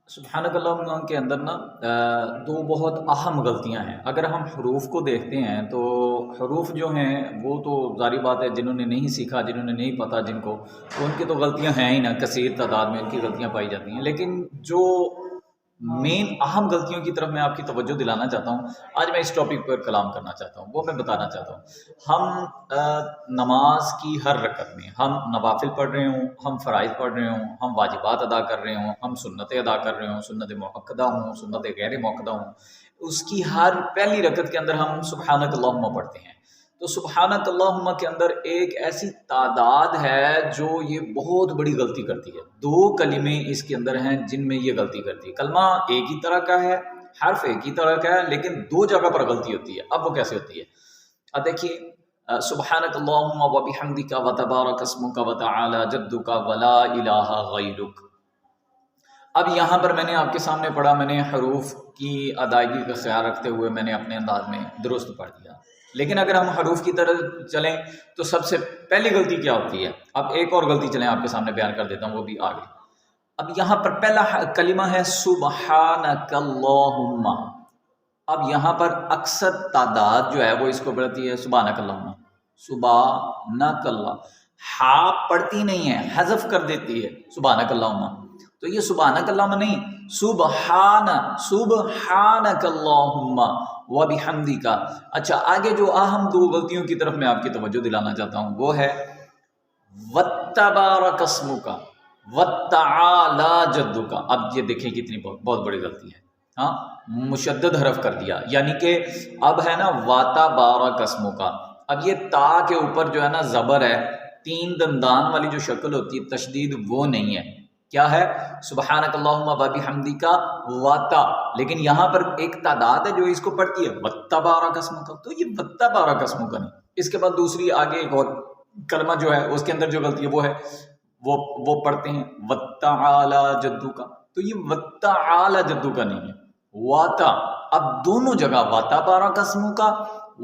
سبحانک اللہم کے اندر نا دو بہت اہم غلطیاں ہیں۔ اگر ہم حروف کو دیکھتے ہیں تو حروف جو ہیں وہ تو ظاہری بات ہے، جنہوں نے نہیں سیکھا، جنہوں نے نہیں پتہ جن کو، تو ان کی تو غلطیاں ہیں ہی نا، کثیر تعداد میں ان کی غلطیاں پائی جاتی ہیں۔ لیکن جو مین اہم غلطیوں کی طرف میں آپ کی توجہ دلانا چاہتا ہوں، آج میں اس ٹاپک پر کلام کرنا چاہتا ہوں، وہ میں بتانا چاہتا ہوں۔ ہم نماز کی ہر رکعت میں، ہم نوافل پڑھ رہے ہوں، ہم فرائض پڑھ رہے ہوں، ہم واجبات ادا کر رہے ہوں، ہم سنتیں ادا کر رہے ہوں، سنت مؤکدہ ہوں، سنت غیر مؤکدہ ہوں، اس کی ہر پہلی رکعت کے اندر ہم سبحانک اللہم پڑھتے ہیں۔ تو سبحانک اللہم کے اندر ایک ایسی تعداد ہے جو یہ بہت بڑی غلطی کرتی ہے۔ دو کلمے اس کے اندر ہیں جن میں یہ غلطی کرتی ہے۔ کلمہ ایک ہی طرح کا ہے، حرف ایک ہی طرح کا ہے، لیکن دو جگہ پر غلطی ہوتی ہے۔ اب وہ کیسے ہوتی ہے؟ اب دیکھیے، سبحانک اللہم و بحمدک و تبارک اسمک و تعالی جدک ولا الہ غیرک۔ اب یہاں پر میں نے آپ کے سامنے پڑھا، میں نے حروف کی ادائیگی کا خیال رکھتے ہوئے میں نے اپنے انداز میں درست پڑھ دیا۔ لیکن اگر ہم حروف کی طرف چلیں تو سب سے پہلی غلطی کیا ہوتی ہے؟ اب ایک اور غلطی چلیں آپ کے سامنے بیان کر دیتا ہوں، وہ بھی آگے۔ اب یہاں پر پہلا کلمہ ہے سبحانک اللہم۔ اب یہاں پر اکثر تعداد جو ہے وہ اس کو پڑھتی ہے سبحانک اللہم، سبحانک اللہ، ہا پڑھتی نہیں ہے، حذف کر دیتی ہے سبحانک اللہم۔ تو یہ سبحانک اللہم نہیں، سبحانک اللہم و بحمدک۔ اچھا، آگے جو اہم دو غلطیوں کی طرف میں آپ کی توجہ دلانا چاہتا ہوں وہ ہے وتبارک اسمک وتعالی جدک۔ اب یہ دیکھیں کتنی بہت بڑی غلطی ہے۔ ہاں، مشدد حرف کر دیا، یعنی کہ اب ہے نا وتبارک اسمک، اب یہ تا کے اوپر جو ہے نا زبر ہے، تین دندان والی جو شکل ہوتی ہے تشدید وہ نہیں ہے۔ کیا ہے؟ سبحانک اللہم و بحمدک وتا، لیکن یہاں پر ایک تعداد ہے جو اس کو پڑھتی ہے وتبارک اسمک، تو یہ وتبارک اسمک نہیں۔ اس کے بعد دوسری آگے ایک اور کلمہ جو ہے اس کے اندر جو غلطی ہے وہ ہے وہ پڑھتے ہیں وتعالی جدک، تو یہ وتعالی جدک نہیں ہے، واتا۔ اب دونوں جگہ وتبارک اسمک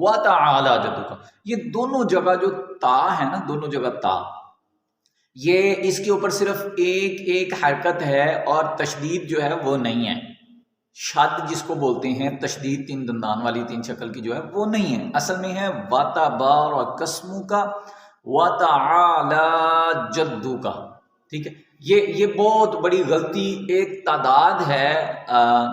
وتعالی جدک، یہ دونوں جگہ جو تا ہے نا، دونوں جگہ تا، یہ اس کے اوپر صرف ایک حرکت ہے اور تشدید جو ہے وہ نہیں ہے۔ شد جس کو بولتے ہیں، تشدید تین دندان والی تین شکل کی جو ہے وہ نہیں ہے، اصل میں ہے وتبارک اسمک وتعالی جدک۔ ٹھیک ہے، یہ بہت بڑی غلطی ایک تعداد ہے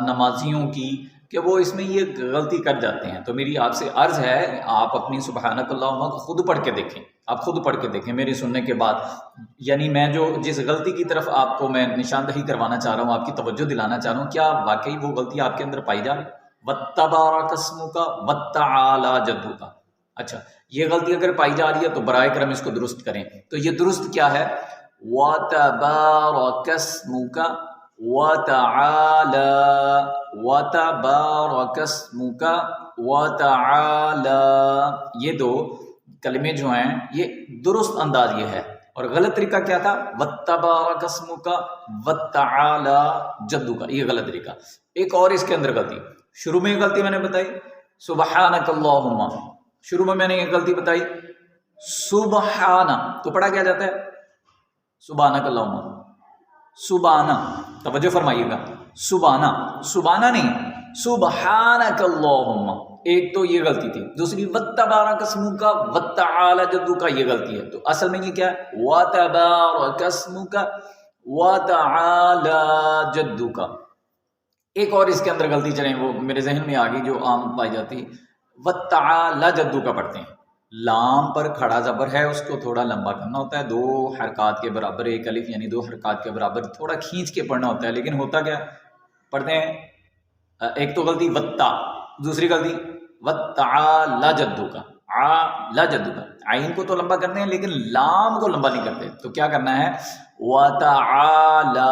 نمازیوں کی کہ وہ اس میں یہ غلطی کر جاتے ہیں۔ تو میری آپ سے عرض ہے، آپ اپنی سبحانک اللہم کو خود پڑھ کے دیکھیں، آپ خود پڑھ کے دیکھیں میرے سننے کے بعد، یعنی میں جو جس غلطی کی طرف آپ کو میں نشاندہی کروانا چاہ رہا ہوں، آپ کی توجہ دلانا چاہ رہا ہوں، کیا واقعی وہ غلطی آپ کے اندر پائی جا رہی ہے؟ وتبارک اسمک وتعالی جدک۔ اچھا، یہ غلطی اگر پائی جا رہی ہے تو برائے کرم اس کو درست کریں۔ تو یہ درست کیا ہے؟ وتبارک اسمک وتعالی، وتبارک اسمک وتعالی، یہ دو کلمے جو ہیں یہ درست انداز یہ ہے، اور غلط طریقہ کیا تھا؟ وتبارک اسمک وتعالی جدک، یہ غلط طریقہ۔ ایک اور اس کے اندر غلطی، شروع میں یہ غلطی میں نے بتائی سبحانک اللہم، شروع میں نے یہ غلطی بتائی سبحانہ، تو پڑھا کیا جاتا ہے؟ سبحانک اللہم، سبحانہ، توجہ فرمائیے گا، سبحانہ نہیں، سبحانک اللہم، ایک تو یہ غلطی تھی، دوسری وتبارک اسمک وتعالی جدک، یہ غلطی ہے۔ تو اصل میں یہ کیا ہے؟ وتبارک اسمک وتعالی جدک۔ ایک اور اس کے اندر غلطی چلیں، وہ میرے ذہن میں آ گئی جو عام پائی جاتی، وتعالی جدک پڑھتے ہیں، لام پر کھڑا زبر ہے، اس کو تھوڑا لمبا کرنا ہوتا ہے، دو حرکات کے برابر، ایک الف یعنی دو حرکات کے برابر تھوڑا کھینچ کے پڑھنا ہوتا ہے، لیکن ہوتا کیا پڑھتے ہیں؟ ایک تو غلطی وتا، دوسری غلطی وتعالی جدک، عالی جدک، عین کو تو لمبا کرتے ہیں لیکن لام کو لمبا نہیں کرتے، تو کیا کرنا ہے؟ وتعالی،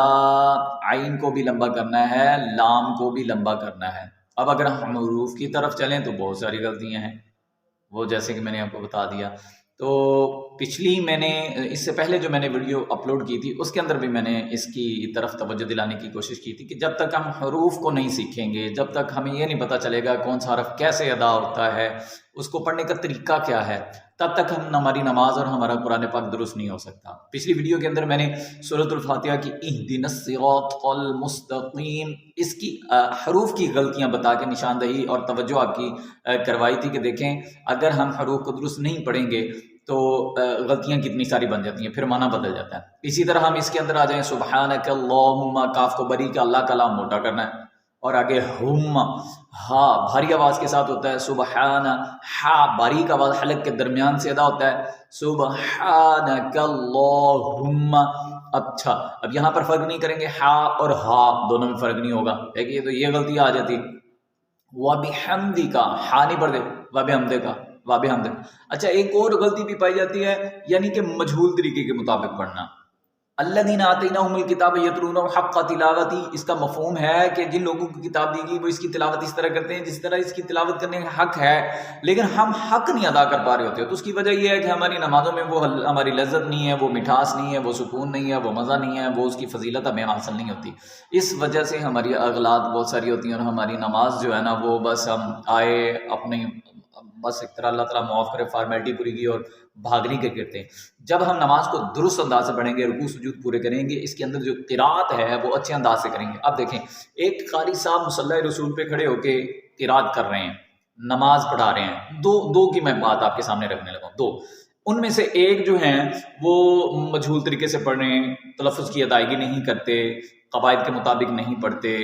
عین کو بھی لمبا کرنا ہے، لام کو بھی لمبا کرنا ہے۔ اب اگر ہم حروف کی طرف چلیں تو بہت ساری غلطیاں ہیں، وہ جیسے کہ میں نے آپ کو بتا دیا۔ تو پچھلی میں نے اس سے پہلے جو میں نے ویڈیو اپلوڈ کی تھی اس کے اندر بھی میں نے اس کی طرف توجہ دلانے کی کوشش کی تھی کہ جب تک ہم حروف کو نہیں سیکھیں گے، جب تک ہمیں یہ نہیں پتہ چلے گا کون سا حرف کیسے ادا ہوتا ہے، اس کو پڑھنے کا طریقہ کیا ہے، تب تک ہماری نماز اور ہمارا قرآن پاک درست نہیں ہو سکتا۔ پچھلی ویڈیو کے اندر میں نے سورۃ الفاتحہ کی اہدنا الصراط المستقیم اس کی حروف کی غلطیاں بتا کے نشاندہی اور توجہ آپ کی کروائی تھی کہ دیکھیں اگر ہم حروف کو درست نہیں پڑھیں گے تو غلطیاں کتنی ساری بن جاتی ہیں، پھر معنی بدل جاتا ہے۔ اسی طرح ہم اس کے اندر آ جائیں، سبحانک اللہم، کاف کو بری کا اللہ کا لام موٹا کرنا ہے، اور آگے ہم، ہا بھاری آواز کے ساتھ ہوتا ہے، سبحان، ہا باریک آواز حلق کے درمیان سے ادا ہوتا ہے، سبحانک اللہم۔ اچھا اب یہاں پر فرق نہیں کریں گے، ہا اور ہا دونوں میں فرق نہیں ہوگا، دیکھیے تو یہ غلطی آ جاتی۔ وَبِحَمْدِكَ، ہا نہیں پڑھ دے، وَبِحَمْدِكَ، وَبِحَمْدِكَ۔ اچھا ایک اور غلطی بھی پائی جاتی ہے، یعنی کہ مجہول طریقے کے مطابق پڑھنا۔ الذین آتیناہم الکتاب یتلونہ حق تلاوتہ، اس کا مفہوم ہے کہ جن لوگوں کو کتاب دی گئی وہ اس کی تلاوت اس طرح کرتے ہیں جس طرح اس کی تلاوت کرنے کا حق ہے، لیکن ہم حق نہیں ادا کر پا رہے ہوتے، تو اس کی وجہ یہ ہے کہ ہماری نمازوں میں وہ ہماری لذت نہیں ہے، وہ مٹھاس نہیں ہے، وہ سکون نہیں ہے، وہ مزہ نہیں ہے، وہ اس کی فضیلت ہمیں حاصل نہیں ہوتی۔ اس وجہ سے ہماری اغلاط بہت ساری ہوتی ہیں، اور ہماری نماز جو ہے نا وہ بس ہم آئے اپنی بس ایک طرح اللہ تعالیٰ معاف کرے فارمیلٹی پوری کی اور بھاگنے کے کرتے ہیں۔ جب ہم نماز کو درست انداز سے پڑھیں گے، رکوع سجود پورے کریں گے، اس کے اندر جو قرات ہے وہ اچھے انداز سے کریں گے۔ اب دیکھیں ایک قاری صاحب مصلی رسول پہ کھڑے ہو کے قرات کر رہے ہیں، نماز پڑھا رہے ہیں، دو کی میں بات آپ کے سامنے رکھنے لگا ہوں، دو ان میں سے ایک جو ہیں وہ مجہول طریقے سے پڑھ رہے ہیں، تلفظ کی ادائیگی نہیں کرتے، قواعد کے مطابق نہیں پڑھتے،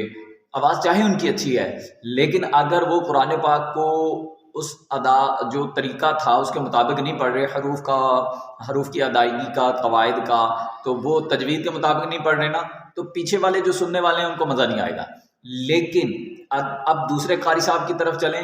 آواز چاہے ان کی اچھی ہے لیکن اگر وہ قرآن پاک کو اس ادا جو طریقہ تھا اس کے مطابق نہیں پڑھ رہے، حروف کی ادائیگی کا، قواعد کا، تو وہ تجوید کے مطابق نہیں پڑھ رہے نا، تو پیچھے والے جو سننے والے ہیں ان کو مزہ نہیں آئے گا۔ لیکن اب دوسرے قاری صاحب کی طرف چلیں،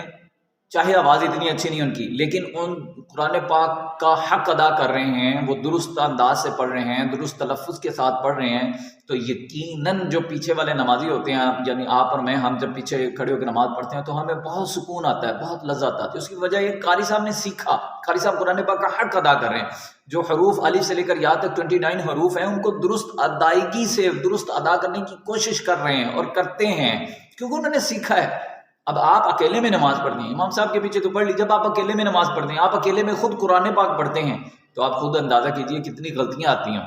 چاہے آواز اتنی اچھی نہیں ان کی، لیکن ان قرآن پاک کا حق ادا کر رہے ہیں، وہ درست انداز سے پڑھ رہے ہیں، درست تلفظ کے ساتھ پڑھ رہے ہیں، تو یقیناً جو پیچھے والے نمازی ہوتے ہیں، یعنی آپ اور میں، ہم جب پیچھے کھڑے ہو کے نماز پڑھتے ہیں تو ہمیں بہت سکون آتا ہے، بہت لذت آتی ہے۔ اس کی وجہ یہ قاری صاحب نے سیکھا، قاری صاحب قرآن پاک کا حق ادا کر رہے ہیں، جو حروف الف سے لے کر یا تک 29 حروف ہیں ان کو درست ادائیگی سے درست ادا کرنے کی کوشش کر رہے ہیں اور کرتے ہیں، کیونکہ انہوں نے سیکھا ہے۔ اب آپ اکیلے میں نماز پڑھتے ہیں، امام صاحب کے پیچھے تو پڑھ لی، جب آپ اکیلے میں نماز پڑھتے ہیں، آپ اکیلے میں خود قرآن پاک پڑھتے ہیں، تو آپ خود اندازہ کیجئے کتنی غلطیاں آتی ہیں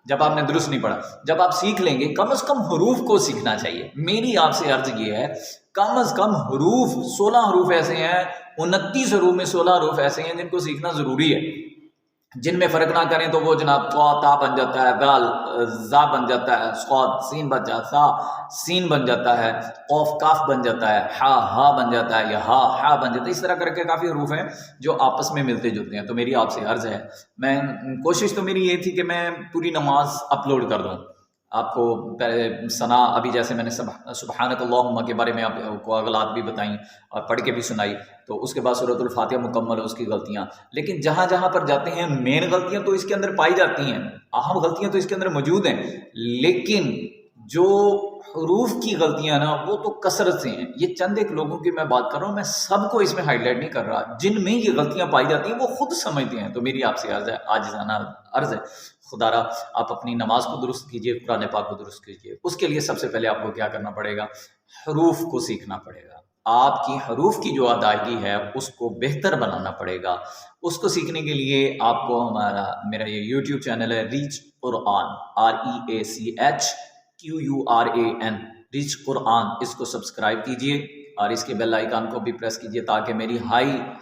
جب آپ نے درست نہیں پڑھا۔ جب آپ سیکھ لیں گے، کم از کم حروف کو سیکھنا چاہیے۔ میری آپ سے عرض یہ ہے کم از کم حروف 16 حروف ایسے ہیں، 29 حروف میں 16 حروف ایسے ہیں جن کو سیکھنا ضروری ہے، جن میں فرق نہ کریں تو وہ جناب قا تا بن جاتا ہے، دال زا بن جاتا ہے، صاد سین بن جاتا ہے، سا سین بن جاتا ہے، قاف کاف بن جاتا ہے، ہا ہا بن جاتا ہے، یا ہا ہا بن جاتا ہے۔ اس طرح کر کے کافی حروف ہیں جو آپس میں ملتے جلتے ہیں۔ تو میری آپ سے عرض ہے، میں کوشش تو میری یہ تھی کہ میں پوری نماز اپلوڈ کر دوں آپ کو، پہلے ثنا ابھی جیسے میں نے سبحانک اللہم کے بارے میں آپ کو اغلاط بھی بتائیں اور پڑھ کے بھی سنائی، تو اس کے بعد سورۃ الفاتحہ مکمل ہے، اس کی غلطیاں، لیکن جہاں جہاں پر جاتے ہیں مین غلطیاں تو اس کے اندر پائی جاتی ہیں، اہم غلطیاں تو اس کے اندر موجود ہیں، لیکن جو حروف کی غلطیاں نا وہ تو کثرت سے ہیں۔ یہ چند ایک لوگوں کی میں بات کر رہا ہوں، میں سب کو اس میں ہائی لائٹ نہیں کر رہا، جن میں یہ غلطیاں پائی جاتی ہیں وہ خود سمجھتے ہیں۔ تو میری آپ سے عرض ہے، عاجزانہ عرض ہے، خدا را آپ اپنی نماز کو درست کیجئے، قرآن پاک کو درست کیجئے۔ اس کے لیے سب سے پہلے آپ کو کیا کرنا پڑے گا؟ حروف کو سیکھنا پڑے گا، آپ کی حروف کی جو ادائیگی ہے اس کو بہتر بنانا پڑے گا۔ اس کو سیکھنے کے لیے آپ کو میرا یہ یوٹیوب چینل ہے ریچ قرآن، REACHQURAN، ریچ قرآن، اس کو سبسکرائب کیجئے اور اس کے بیل آئیکن کو بھی پریس کیجئے تاکہ میری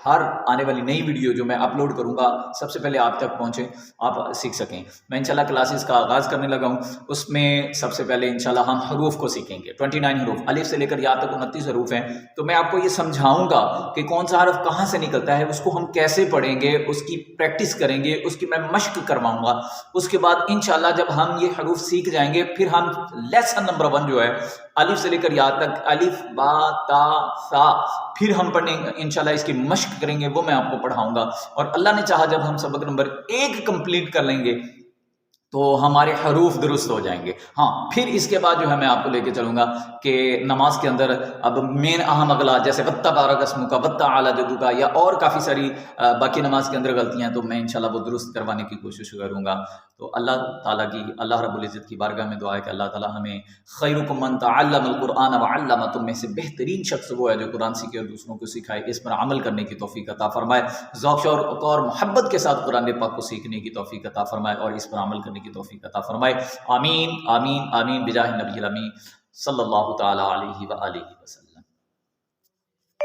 ہر آنے والی نئی ویڈیو جو میں اپلوڈ کروں گا سب سے پہلے آپ تک پہنچے، آپ سیکھ سکیں۔ میں انشاءاللہ کلاسز کا آغاز کرنے لگا ہوں، اس میں سب سے پہلے انشاءاللہ ہم حروف کو سیکھیں گے، 29 حروف، الف سے لے کر یا تک 29 حروف ہیں، تو میں آپ کو یہ سمجھاؤں گا کہ کون سا حرف کہاں سے نکلتا ہے، اس کو ہم کیسے پڑھیں گے، اس کی پریکٹس کریں گے، اس کی میں مشق کرواؤں گا۔ اس کے بعد انشاءاللہ جب ہم یہ حروف سیکھ جائیں گے، پھر ہم لیسن نمبر 1 جو ہے الف سے لے کر یا تک، الف با تا سا، پھر ہم پڑھیں گے انشاءاللہ، اس کی مشق کریں گے، وہ میں آپ کو پڑھاؤں گا، اور اللہ نے چاہا جب ہم سبق نمبر 1 کمپلیٹ کر لیں گے تو ہمارے حروف درست ہو جائیں گے۔ ہاں پھر اس کے بعد جو ہے میں آپ کو لے کے چلوں گا کہ نماز کے اندر اب مین اہم اغلاط جیسے وَتَّبَارَكَ اسْمُكَ وَتَّعَالَى جَدُّكَ یا اور کافی ساری باقی نماز کے اندر غلطیاں ہیں، تو میں انشاءاللہ وہ درست کروانے کی کوشش کروں گا۔ تو اللہ تعالیٰ کی، اللہ رب العزت کی بارگاہ میں دعا ہے کہ اللہ تعالیٰ ہمیں خیرکم من تعلم القرآن وعلم، تم میں سے بہترین شخص وہ ہے جو قرآن سیکھے اور دوسروں کو سکھائے، اس پر عمل کرنے کی توفیق عطا فرمائے، ذوق شوق اور محبت کے ساتھ قرآن پاک کو سیکھنے کی توفیق عطا فرمائے اور اس پر عمل کرنے کی توفیق عطا فرمائے۔ آمین آمین آمین بجاہ نبی الامین صلی اللہ تعالی علیہ وآلہ وسلم۔